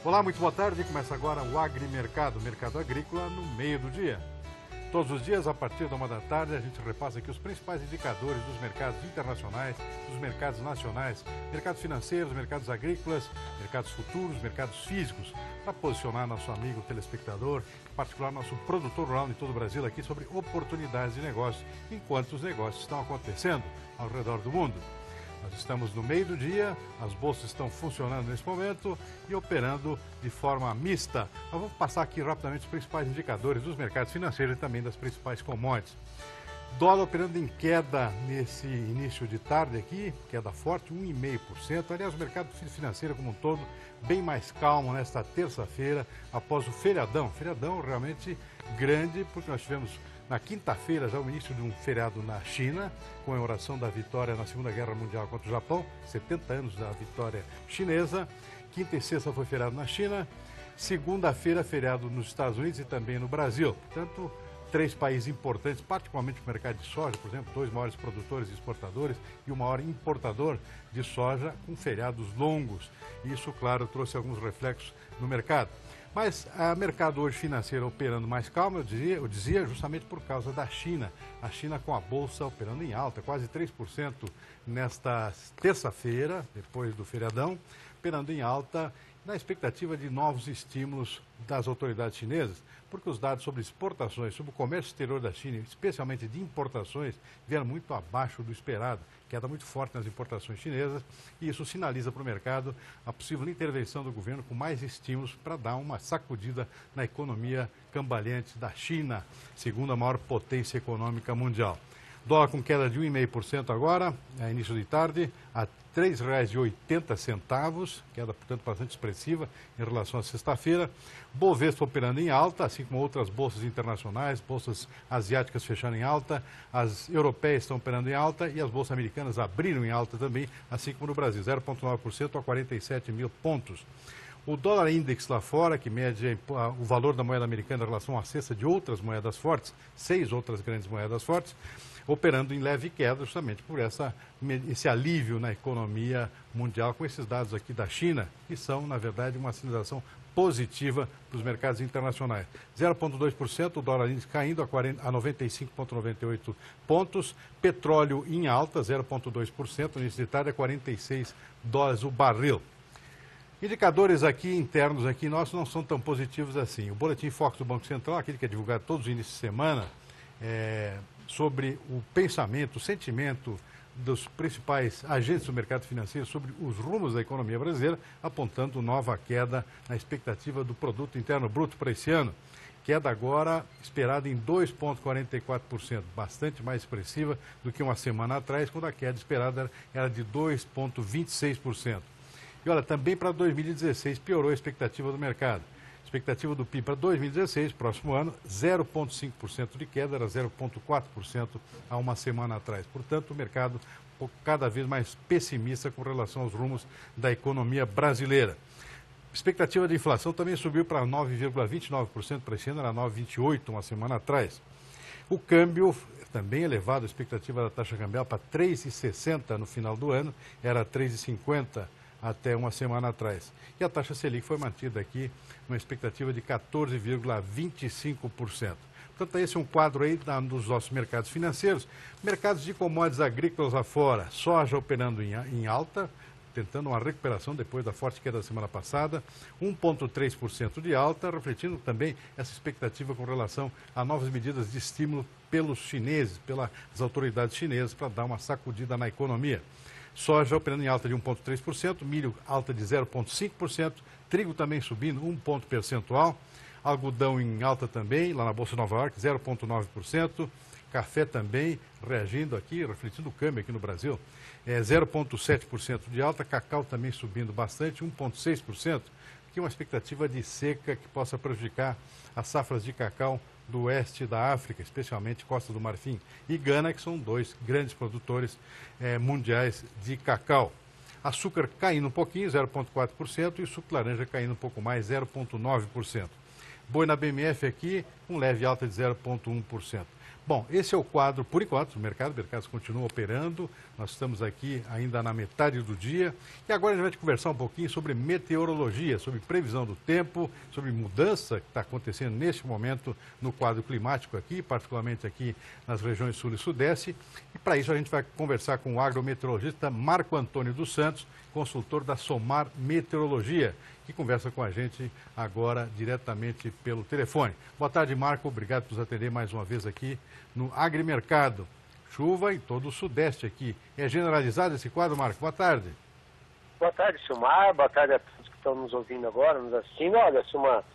Olá, muito boa tarde. Começa agora o Agrimercado, mercado agrícola no meio do dia. Todos os dias, a partir da 1 da tarde, a gente repassa aqui os principais indicadores dos mercados internacionais, dos mercados nacionais, mercados financeiros, mercados agrícolas, mercados futuros, mercados físicos, para posicionar nosso amigo telespectador, em particular nosso produtor rural em todo o Brasil, aqui sobre oportunidades de negócio, enquanto os negócios estão acontecendo ao redor do mundo. Nós estamos no meio do dia, as bolsas estão funcionando nesse momento e operando de forma mista. Nós vamos passar aqui rapidamente os principais indicadores dos mercados financeiros e também das principais commodities. Dólar operando em queda nesse início de tarde aqui, queda forte, 1,5%. Aliás, o mercado financeiro como um todo bem mais calmo nesta terça-feira, após o feriadão. Feriadão realmente grande, porque nós tivemos na quinta-feira já o início de um feriado na China, comemoração da vitória na Segunda Guerra Mundial contra o Japão, 70 anos da vitória chinesa. Quinta e sexta foi feriado na China, segunda-feira feriado nos Estados Unidos e também no Brasil. Portanto, três países importantes, particularmente o mercado de soja, por exemplo, dois maiores produtores e exportadores e o maior importador de soja com feriados longos. Isso, claro, trouxe alguns reflexos no mercado. Mas o mercado hoje financeiro operando mais calmo, eu dizia justamente por causa da China. A China com a bolsa operando em alta, quase 3% nesta terça-feira, depois do feriadão, operando em alta na expectativa de novos estímulos das autoridades chinesas, porque os dados sobre exportações, sobre o comércio exterior da China, especialmente de importações, vieram muito abaixo do esperado, queda muito forte nas importações chinesas, e isso sinaliza para o mercado a possível intervenção do governo com mais estímulos para dar uma sacudida na economia cambaleante da China, segunda maior potência econômica mundial. Dólar com queda de 1,5% agora, início de tarde, a R$ 3,80, queda, portanto, bastante expressiva em relação à sexta-feira. Bovespa operando em alta, assim como outras bolsas internacionais, bolsas asiáticas fechando em alta, as europeias estão operando em alta e as bolsas americanas abriram em alta também, assim como no Brasil, 0,9% a 47 mil pontos. O dólar index lá fora, que mede o valor da moeda americana em relação à cesta de outras moedas fortes, 6 outras grandes moedas fortes, operando em leve queda justamente por esse alívio na economia mundial com esses dados aqui da China, que são, na verdade, uma sinalização positiva para os mercados internacionais. 0,2%, o dólar índice caindo a 95,98 pontos, petróleo em alta, 0,2%, no início de tarde a 46 dólares o barril. Indicadores aqui internos aqui nossos não são tão positivos assim. O Boletim Focus do Banco Central, aquele que é divulgado todos os inícios de semana, sobre o pensamento, o sentimento dos principais agentes do mercado financeiro sobre os rumos da economia brasileira, apontando nova queda na expectativa do produto interno bruto para esse ano. Queda agora esperada em 2,44%, bastante mais expressiva do que uma semana atrás, quando a queda esperada era de 2,26%. E olha, também para 2016 piorou a expectativa do mercado. Expectativa do PIB para 2016, próximo ano, 0,5% de queda, era 0,4% há uma semana atrás. Portanto, o mercado cada vez mais pessimista com relação aos rumos da economia brasileira. Expectativa de inflação também subiu para 9,29% para esse ano, era 9,28% uma semana atrás. O câmbio também elevado, a expectativa da taxa cambial para 3,60 no final do ano, era 3,50 até uma semana atrás. E a taxa Selic foi mantida aqui numa expectativa de 14,25%. Portanto, esse é um quadro aí dos nossos mercados financeiros. Mercados de commodities agrícolas lá fora, soja operando em alta, tentando uma recuperação depois da forte queda da semana passada, 1,3% de alta, refletindo também essa expectativa com relação a novas medidas de estímulo pelos chineses, pelas autoridades chinesas, para dar uma sacudida na economia. Soja operando em alta de 1,3%, milho alta de 0,5%, trigo também subindo 1 ponto percentual, algodão em alta também, lá na Bolsa de Nova York, 0,9%, café também reagindo aqui, refletindo o câmbio aqui no Brasil, 0,7% de alta, cacau também subindo bastante, 1,6%, que é uma expectativa de seca que possa prejudicar as safras de cacau do oeste da África, especialmente Costa do Marfim e Gana, que são dois grandes produtores mundiais de cacau. Açúcar caindo um pouquinho, 0,4%, e o suco de laranja caindo um pouco mais, 0,9%. Boi na BMF aqui, com leve alta de 0,1%. Bom, esse é o quadro, por enquanto, do mercado. O mercado continua operando. Nós estamos aqui ainda na metade do dia. E agora a gente vai conversar um pouquinho sobre meteorologia, sobre previsão do tempo, sobre mudança que está acontecendo neste momento no quadro climático aqui, particularmente aqui nas regiões sul e sudeste. E para isso a gente vai conversar com o agrometeorologista Marco Antônio dos Santos, consultor da SOMAR Meteorologia, que conversa com a gente agora diretamente pelo telefone. Boa tarde, Marco. Obrigado por nos atender mais uma vez aqui no Agrimercado. Chuva em todo o sudeste aqui. É generalizado esse quadro, Marco? Boa tarde. Boa tarde, Silmar. Boa tarde a todos que estão nos ouvindo agora, nos assistindo. Olha, Silmar,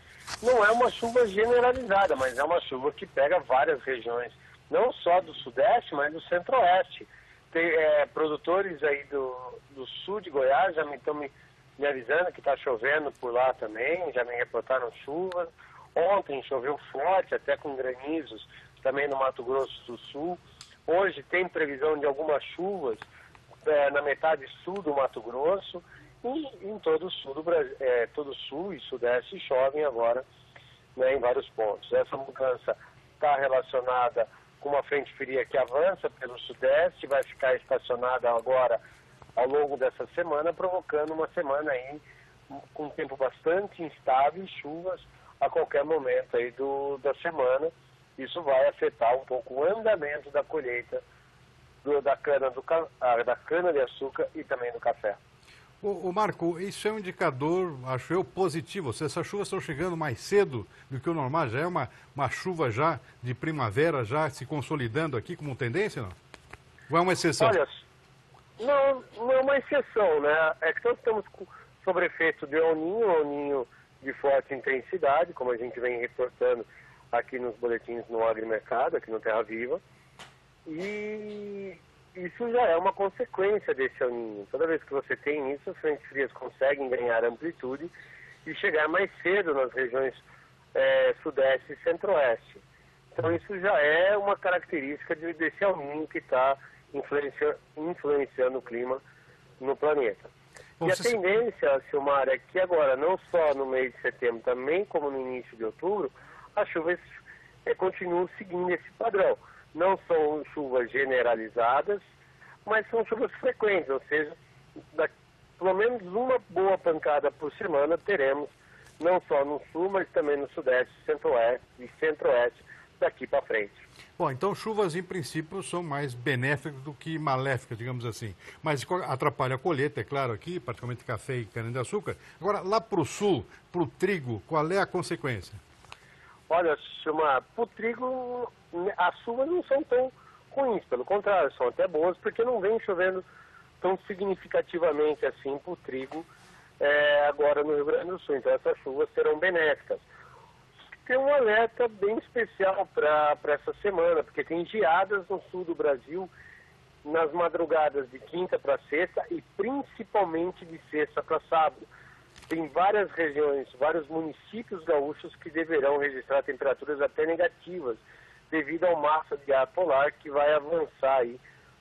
não é uma chuva generalizada, mas é uma chuva que pega várias regiões, não só do sudeste, mas do centro-oeste. Tem produtores aí do sul de Goiás já estão me avisando que está chovendo por lá também, já me reportaram chuva. Ontem choveu forte, até com granizos, também no Mato Grosso do Sul. Hoje tem previsão de algumas chuvas na metade sul do Mato Grosso e em todo o sul do Brasil, todo o sul e sudeste chovem agora, né, em vários pontos. Essa mudança está relacionada com uma frente fria que avança pelo sudeste, vai ficar estacionada agora ao longo dessa semana, provocando uma semana aí com um tempo bastante instável e chuvas a qualquer momento aí da semana. Isso vai afetar um pouco o andamento da colheita da cana-de-açúcar e também do café. Ô Marco, isso é um indicador, acho eu, positivo. Se essas chuvas estão chegando mais cedo do que o normal, já é uma chuva já de primavera, já se consolidando aqui como tendência, não? Ou é uma exceção? Olha, não é uma exceção, né? É que nós estamos sob efeito de El Niño de forte intensidade, como a gente vem reportando aqui nos boletins no Agrimercado, aqui no Terra Viva. E isso já é uma consequência desse El Niño. Toda vez que você tem isso, as frentes frias conseguem ganhar amplitude e chegar mais cedo nas regiões sudeste e centro-oeste. Então isso já é uma característica desse El Niño que está influenciando o clima no planeta. E a tendência, Silmar, é que agora, não só no mês de setembro, também como no início de outubro, as chuvas continuam seguindo esse padrão. Não são chuvas generalizadas, mas são chuvas frequentes, ou seja, pelo menos uma boa pancada por semana teremos, não só no sul, mas também no sudeste, centro-oeste e centro-oeste, daqui para frente. Bom, então chuvas em princípio são mais benéficas do que maléficas, digamos assim. Mas atrapalha a colheita, é claro, aqui, praticamente café e cana-de-açúcar. Agora, lá para o sul, para o trigo, qual é a consequência? Olha, para o trigo, as chuvas não são tão ruins, pelo contrário, são até boas, porque não vem chovendo tão significativamente assim para o trigo agora no Rio Grande do Sul. Então essas chuvas serão benéficas. Tem um alerta bem especial para essa semana, porque tem geadas no sul do Brasil nas madrugadas de quinta para sexta e principalmente de sexta para sábado. Tem várias regiões, vários municípios gaúchos que deverão registrar temperaturas até negativas devido ao massa de ar polar que vai avançar aí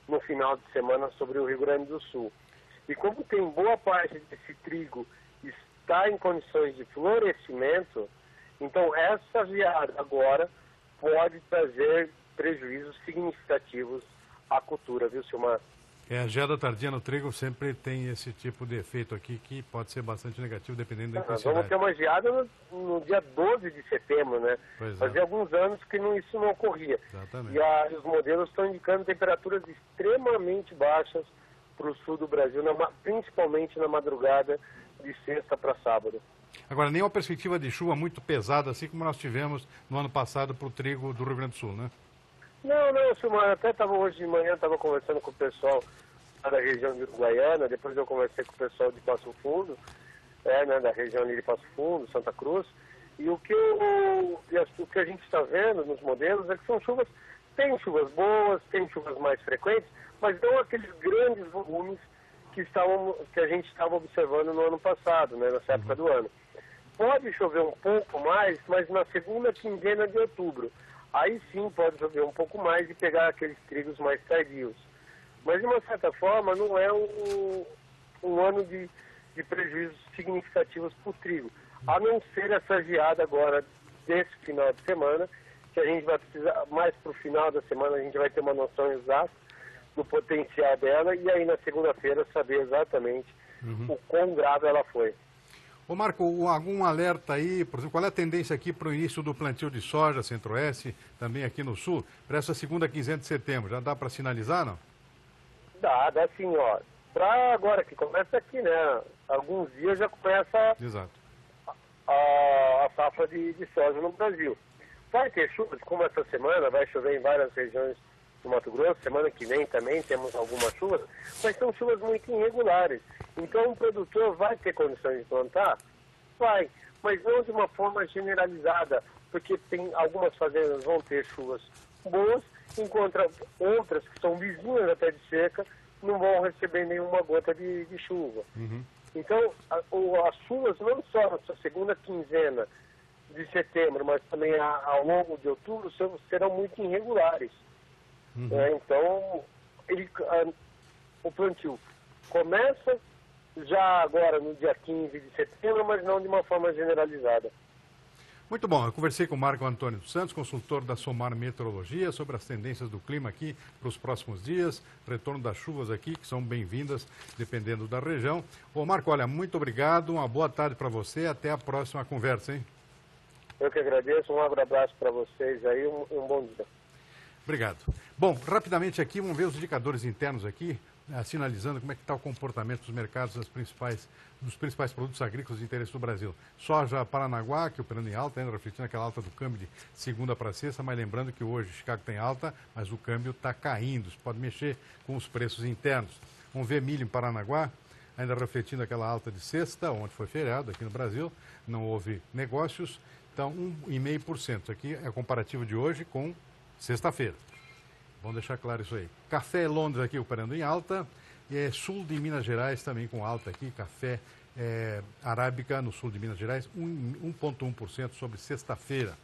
no final de semana sobre o Rio Grande do Sul. E como tem boa parte desse trigo está em condições de florescimento, então essa geada agora pode trazer prejuízos significativos à cultura, viu, Silmar? A geada tardia no trigo sempre tem esse tipo de efeito aqui que pode ser bastante negativo dependendo da intensidade. Nós vamos ter uma geada no dia 12 de setembro, né? Fazia alguns anos que isso não ocorria. Exatamente. E os modelos estão indicando temperaturas extremamente baixas para o sul do Brasil, principalmente na madrugada de sexta para sábado. Agora, nem uma perspectiva de chuva muito pesada, assim como nós tivemos no ano passado para o trigo do Rio Grande do Sul, né? Não, Silmar, até hoje de manhã, estava conversando com o pessoal da região de Uruguaiana, depois eu conversei com o pessoal de Passo Fundo, né, da região ali de Passo Fundo, Santa Cruz, e o que a gente está vendo nos modelos é que são chuvas, tem chuvas boas, tem chuvas mais frequentes, mas não aqueles grandes volumes que a gente estava observando no ano passado, né, nessa época do ano. Pode chover um pouco mais, mas na segunda quinzena de outubro. Aí sim pode chover um pouco mais e pegar aqueles trigos mais tardios. Mas, de uma certa forma, não é um ano de prejuízos significativos para o trigo. A não ser essa geada agora, desse final de semana, que a gente vai precisar, mais para o final da semana, a gente vai ter uma noção exata do potencial dela e aí na segunda-feira saber exatamente o quão grave ela foi. Ô Marco, algum alerta aí, por exemplo, qual é a tendência aqui para o início do plantio de soja, Centro-Oeste, também aqui no Sul, para essa segunda quinzena de setembro? Já dá para sinalizar, não? Dá sim, ó. Para agora que começa aqui, né? Alguns dias já começa Exato. a safra de soja no Brasil. Vai ter chuvas, como essa semana, vai chover em várias regiões do Mato Grosso, semana que vem também temos algumas chuvas, mas são chuvas muito irregulares. Então o produtor vai ter condições de plantar? Vai, mas não de uma forma generalizada, porque tem algumas fazendas vão ter chuvas boas, enquanto outras que são vizinhas até de seca não vão receber nenhuma gota de chuva. Então as chuvas não só na segunda quinzena de setembro, mas também ao longo de outubro serão muito irregulares. Então o plantio começa já agora no dia 15 de setembro, mas não de uma forma generalizada. Muito bom, eu conversei com o Marco Antônio dos Santos, consultor da Somar Meteorologia, sobre as tendências do clima aqui para os próximos dias, retorno das chuvas aqui, que são bem-vindas, dependendo da região. Ô Marco, olha, muito obrigado, uma boa tarde para você, até a próxima conversa, hein? Eu que agradeço, um abraço para vocês aí, um bom dia. Obrigado. Bom, rapidamente aqui, vamos ver os indicadores internos aqui, sinalizando como é que está o comportamento dos mercados dos principais produtos agrícolas de interesse do Brasil. Soja Paranaguá, que operando em alta, ainda refletindo aquela alta do câmbio de segunda para sexta, mas lembrando que hoje Chicago tem alta, mas o câmbio está caindo, isso pode mexer com os preços internos. Vamos ver milho em Paranaguá, ainda refletindo aquela alta de sexta, onde foi feriado aqui no Brasil, não houve negócios, então 1,5%. Aqui é o comparativo de hoje com sexta-feira. Vamos deixar claro isso aí. Café Londres aqui operando em alta. Sul de Minas Gerais também com alta aqui. Café arábica no sul de Minas Gerais, 1,1% sobre sexta-feira.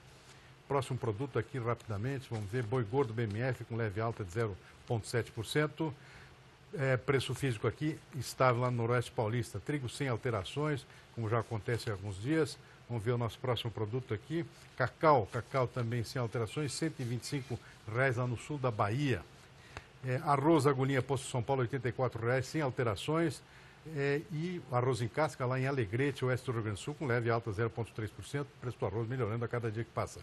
Próximo produto aqui rapidamente, vamos ver. Boi gordo BMF com leve alta de 0,7%. Preço físico aqui estável lá no Noroeste Paulista. Trigo sem alterações, como já acontece há alguns dias. Vamos ver o nosso próximo produto aqui. Cacau também sem alterações, R$ 125 lá no sul da Bahia. Arroz agulhinha Posto São Paulo, R$ 84,00 sem alterações. E arroz em casca lá em Alegrete, oeste do Rio Grande do Sul, com leve alta 0,3%. Preço do arroz melhorando a cada dia que passa.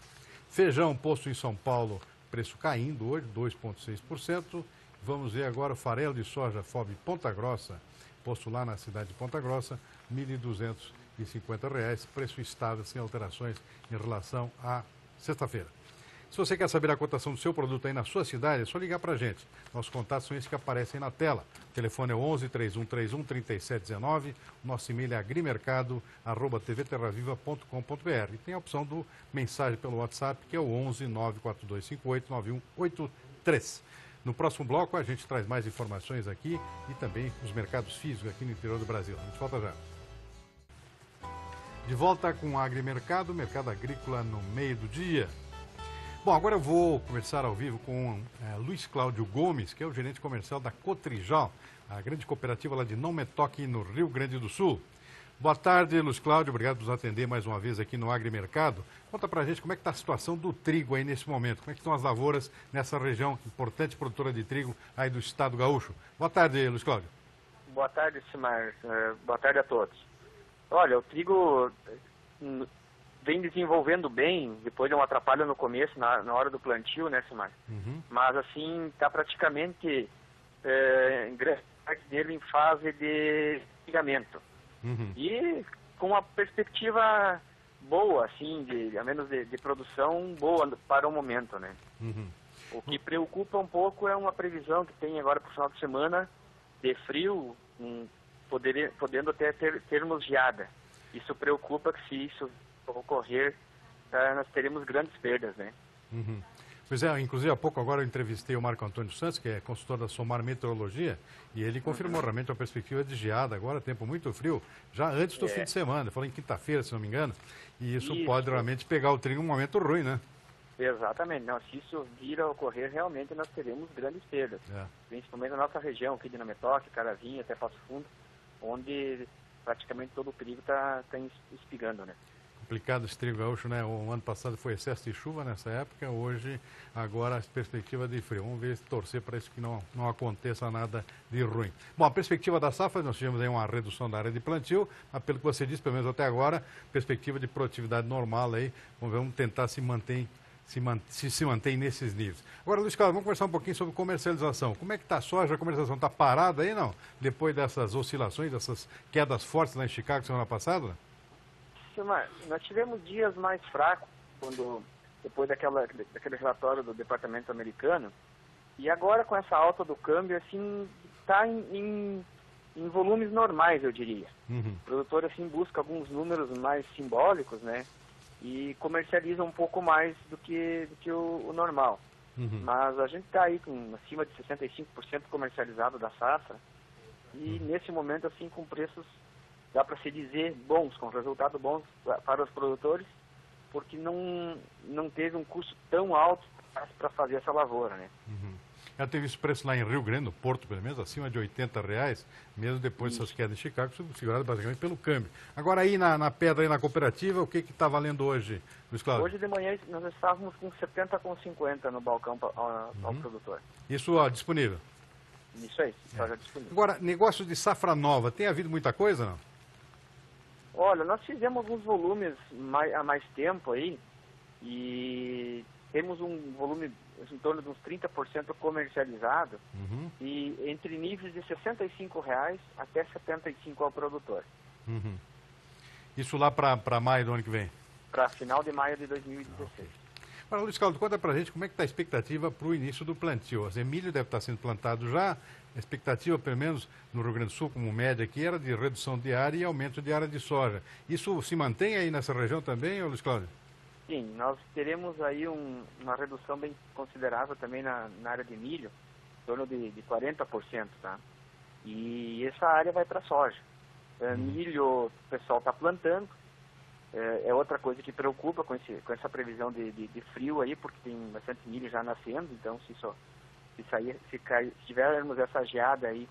Feijão posto em São Paulo, preço caindo hoje, 2,6%. Vamos ver agora o farelo de soja FOB Ponta Grossa, posto lá na cidade de Ponta Grossa, R$ 1.250, preço estável, sem alterações em relação à sexta-feira. Se você quer saber a cotação do seu produto aí na sua cidade, é só ligar para a gente. Nossos contatos são esses que aparecem na tela. O telefone é 11 3131 3719. O nosso e-mail é agrimercado@tvterraviva.com.br. E tem a opção do mensagem pelo WhatsApp, que é o 11 94258 9183. No próximo bloco, a gente traz mais informações aqui e também os mercados físicos aqui no interior do Brasil. A gente volta já. De volta com o Agrimercado, mercado agrícola no meio do dia. Bom, agora eu vou conversar ao vivo com Luiz Cláudio Gomes, que é o gerente comercial da Cotrijal, a grande cooperativa lá de Não Metoque, no Rio Grande do Sul. Boa tarde, Luiz Cláudio, obrigado por nos atender mais uma vez aqui no Agrimercado. Conta pra gente como é que está a situação do trigo aí nesse momento, como é que estão as lavouras nessa região importante produtora de trigo aí do estado gaúcho. Boa tarde, Luiz Cláudio. Boa tarde, Simar. Boa tarde a todos. Olha, o trigo vem desenvolvendo bem, depois de um atrapalho no começo, na hora do plantio, né, Simar? Mas, assim, está praticamente, em grande parte dele, em fase de ligamento. E com uma perspectiva boa, assim, a menos de produção boa para o momento, né? O que preocupa um pouco é uma previsão que tem agora para o final de semana de frio, podendo até termos geada. Isso preocupa que se isso ocorrer, nós teremos grandes perdas, né? Pois é, inclusive há pouco agora eu entrevistei o Marco Antônio Santos, que é consultor da Somar Meteorologia, e ele confirmou realmente a perspectiva de geada, agora tempo muito frio, já antes do fim de semana, falou em quinta-feira, se não me engano, e isso pode realmente pegar o trigo em um momento ruim, né? Exatamente, não, se isso vir a ocorrer, realmente nós teremos grandes perdas, principalmente na nossa região, aqui de Não Metoque, Carazinho, até Passo Fundo, onde praticamente todo o trigo está espigando, né? Complicado esse trigo gaúcho, né? O ano passado foi excesso de chuva nessa época, hoje, agora a perspectiva de frio. Vamos ver, torcer para isso que não aconteça nada de ruim. Bom, a perspectiva da safra, nós tivemos aí uma redução da área de plantio, mas pelo que você disse, pelo menos até agora, perspectiva de produtividade normal aí, vamos tentar se mantém nesses níveis. Agora, Luiz Carlos, vamos conversar um pouquinho sobre comercialização. Como é que está a soja? A comercialização está parada aí, não? Depois dessas oscilações, dessas quedas fortes lá em Chicago semana passada? Nós tivemos dias mais fracos, depois daquele relatório do Departamento Americano, e agora com essa alta do câmbio, assim, está em volumes normais, eu diria. Uhum. O produtor, assim, busca alguns números mais simbólicos, né, e comercializa um pouco mais do que o normal. Uhum. Mas a gente está aí com acima de 65% comercializado da safra, e nesse momento, assim, com preços, dá para se dizer, bons, com resultados bons para os produtores, porque não teve um custo tão alto para fazer essa lavoura, né? Uhum. Já teve esse preço lá em Rio Grande, no Porto, pelo menos, acima de R$80, mesmo depois dessas quedas em Chicago, segurado basicamente pelo câmbio. Agora aí na pedra, aí na cooperativa, o que está valendo hoje, Luiz Cláudio? Hoje de manhã nós estávamos com 70,50 no balcão ao produtor. Isso disponível? Isso aí, está já disponível. Agora, negócio de safra nova, tem havido muita coisa, não? Olha, nós fizemos alguns volumes há mais tempo aí e temos um volume em torno de uns 30% comercializado e entre níveis de R$65 até R$75 ao produtor. Uhum. Isso lá para maio do ano que vem? Para final de maio de 2016. Agora, Luiz Carlos, conta pra gente como é que está a expectativa para o início do plantio. O milho deve estar sendo plantado já. A expectativa, pelo menos no Rio Grande do Sul, como média aqui, era de redução de área e aumento de área de soja. Isso se mantém aí nessa região também, Luiz Cláudio? Sim, nós teremos aí uma redução bem considerável também na área de milho, em torno de 40%, tá? E essa área vai para soja. Milho o pessoal está plantando, é outra coisa que preocupa com essa previsão de frio aí, porque tem bastante milho já nascendo, então se tivermos essa geada aí,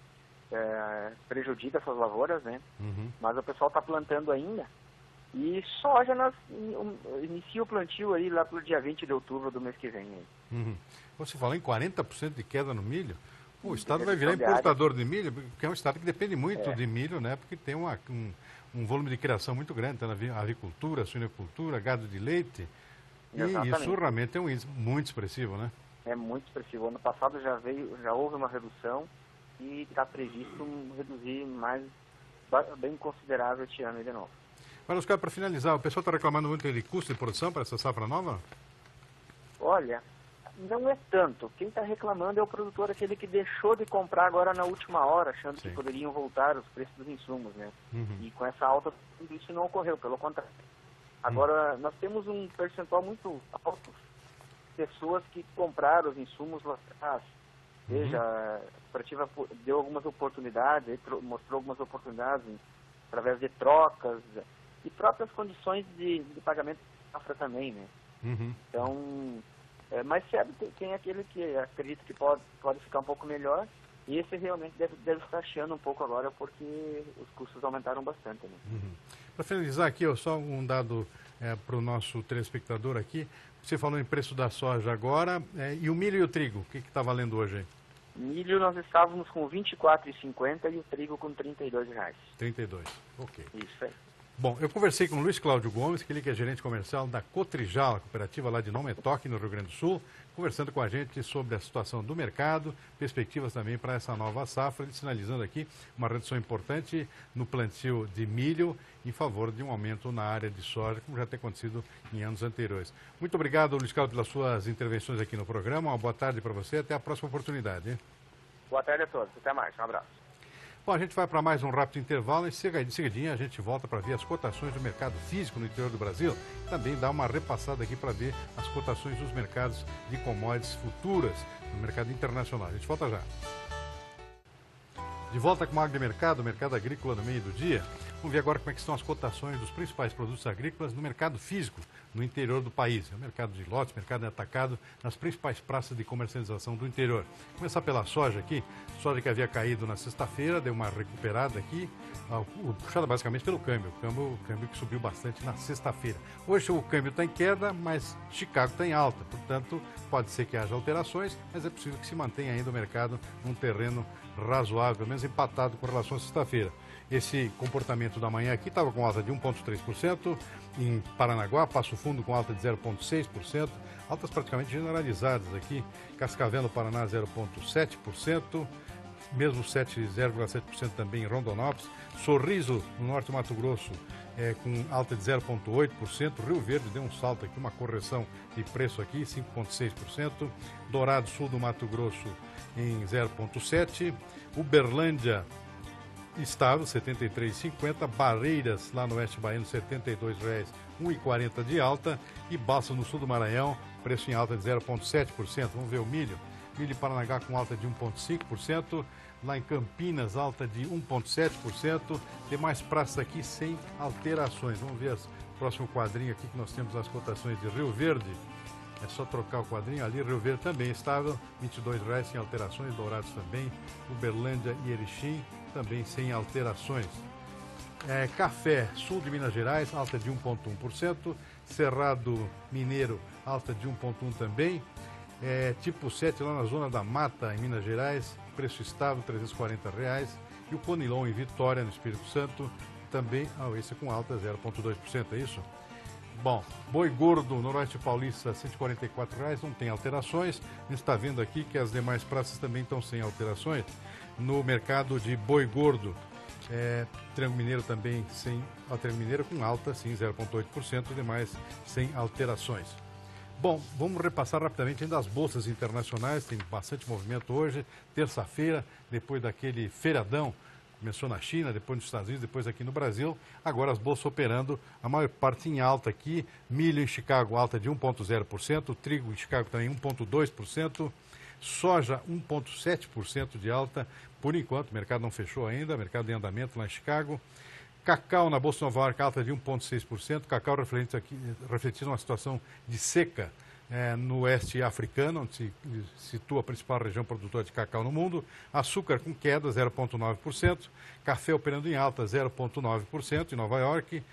prejudica essas lavouras, né? Mas o pessoal está plantando ainda. E soja nós inicia o plantio aí lá pelo dia 20 de outubro do mês que vem. Aí. Você falou em 40% de queda no milho? O estado vai virar importador de milho, porque é um estado que depende muito de milho, né? Porque tem um volume de criação muito grande, tá, na avicultura, suinocultura, gado de leite. Exatamente. E isso realmente é um índice muito expressivo, né? É muito expressivo. Ano passado já houve uma redução e está previsto reduzir bem considerável este ano de novo. Mas, Oscar, para finalizar, o pessoal está reclamando muito de custo de produção para essa safra nova? Olha, não é tanto. Quem está reclamando é o produtor, aquele que deixou de comprar agora na última hora, achando que poderiam voltar os preços dos insumos, né? E com essa alta, isso não ocorreu, pelo contrário. Agora, nós temos um percentual muito alto de pessoas que compraram os insumos lá atrás. Veja, a cooperativa deu algumas oportunidades, mostrou algumas oportunidades através de trocas e próprias condições de pagamento de safra também, né? Então, mas certo, tem aquele que acredita que pode ficar um pouco melhor, e esse realmente deve estar chiando um pouco agora, porque os custos aumentaram bastante, né? Para finalizar aqui, só um dado para o nosso telespectador aqui. Você falou em preço da soja agora, e o milho e o trigo, o que está valendo hoje aí? Milho nós estávamos com R$ 24,50 e o trigo com R$ 32. 32, ok. Isso aí. Bom, eu conversei com o Luiz Cláudio Gomes, que ele que é gerente comercial da Cotrijal, a cooperativa lá de Nome Toque, no Rio Grande do Sul, conversando com a gente sobre a situação do mercado, perspectivas também para essa nova safra, ele sinalizando aqui uma redução importante no plantio de milho em favor de um aumento na área de soja, como já tem acontecido em anos anteriores. Muito obrigado, Luiz Cláudio, pelas suas intervenções aqui no programa. Uma boa tarde para você, até a próxima oportunidade. Hein? Boa tarde a todos, até mais, um abraço. Bom, a gente vai para mais um rápido intervalo e seguidinho a gente volta para ver as cotações do mercado físico no interior do Brasil. Também dá uma repassada aqui para ver as cotações dos mercados de commodities futuras no mercado internacional. A gente volta já. De volta com o Agrimercado, o mercado agrícola no meio do dia. Vamos ver agora como é que estão as cotações dos principais produtos agrícolas no mercado físico, no interior do país. É o mercado de lotes, mercado de atacado, nas principais praças de comercialização do interior. Vou começar pela soja aqui. Soja que havia caído na sexta-feira, deu uma recuperada aqui, puxada basicamente pelo câmbio. O câmbio que subiu bastante na sexta-feira. Hoje o câmbio está em queda, mas Chicago está em alta. Portanto, pode ser que haja alterações, mas é possível que se mantenha ainda o mercado num terreno razoável, pelo menos empatado com relação à sexta-feira. Esse comportamento da manhã aqui estava com alta de 1,3%, em Paranaguá, Passo Fundo com alta de 0,6%, altas praticamente generalizadas aqui, Cascavel no Paraná 0,7%, mesmo 0,7% também em Rondonópolis, Sorriso no Norte do Mato Grosso com alta de 0,8%, Rio Verde deu um salto aqui, uma correção de preço aqui, 5,6%, Dourado Sul do Mato Grosso em 0,7%, Uberlândia estável, R$ 73,50, Barreiras, lá no Oeste Baiano, R$ 72,00, 1,40 de alta, e Balsas, no sul do Maranhão, preço em alta de 0,7%. Vamos ver o milho. Milho em Paranaguá com alta de 1,5%, lá em Campinas, alta de 1,7%, demais praças aqui sem alterações. Vamos ver o próximo quadrinho aqui que nós temos as cotações de Rio Verde. É só trocar o quadrinho ali, Rio Verde também estável, R$ 22,00 sem alterações, Dourados também, Uberlândia e Erechim também sem alterações. Café, sul de Minas Gerais, alta de 1,1%, Cerrado Mineiro, alta de 1,1% também, tipo 7 lá na zona da Mata, em Minas Gerais, preço estável, R$ 340,00, e o Conilon em Vitória, no Espírito Santo, também, esse com alta 0,2%, é isso? Bom, boi gordo, Noroeste Paulista, R$ 144,00, não tem alterações. A gente está vendo aqui que as demais praças também estão sem alterações. No mercado de boi gordo, Triângulo Mineiro também sem, Triângulo Mineiro com alta, sim, 0,8%, demais sem alterações. Bom, vamos repassar rapidamente ainda as bolsas internacionais, tem bastante movimento hoje, terça-feira, depois daquele feriadão. Começou na China, depois nos Estados Unidos, depois aqui no Brasil. Agora as bolsas operando, a maior parte em alta aqui. Milho em Chicago, alta de 1,0%. Trigo em Chicago também 1,2%. Soja, 1,7% de alta. Por enquanto, o mercado não fechou ainda, mercado em andamento lá em Chicago. Cacau na Bolsa de Nova York, alta de 1,6%. Cacau refletindo uma situação de seca no oeste africano, onde se situa a principal região produtora de cacau no mundo. Açúcar com queda, 0,9%. Café operando em alta, 0,9% em Nova York.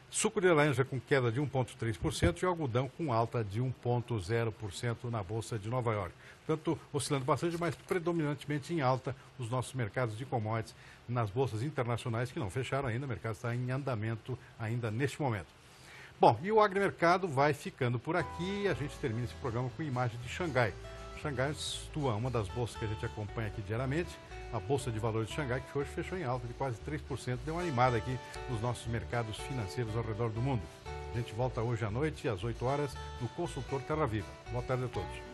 Suco de laranja com queda de 1,3% e algodão com alta de 1,0% na Bolsa de Nova York. Portanto, oscilando bastante, mas predominantemente em alta os nossos mercados de commodities nas bolsas internacionais que não fecharam ainda, o mercado está em andamento ainda neste momento. Bom, e o agrimercado vai ficando por aqui e a gente termina esse programa com imagem de Xangai. Xangai situa uma das bolsas que a gente acompanha aqui diariamente, a Bolsa de Valores de Xangai, que hoje fechou em alta de quase 3%, deu uma animada aqui nos nossos mercados financeiros ao redor do mundo. A gente volta hoje à noite, às 8 horas, no Consultor Terra Viva. Boa tarde a todos.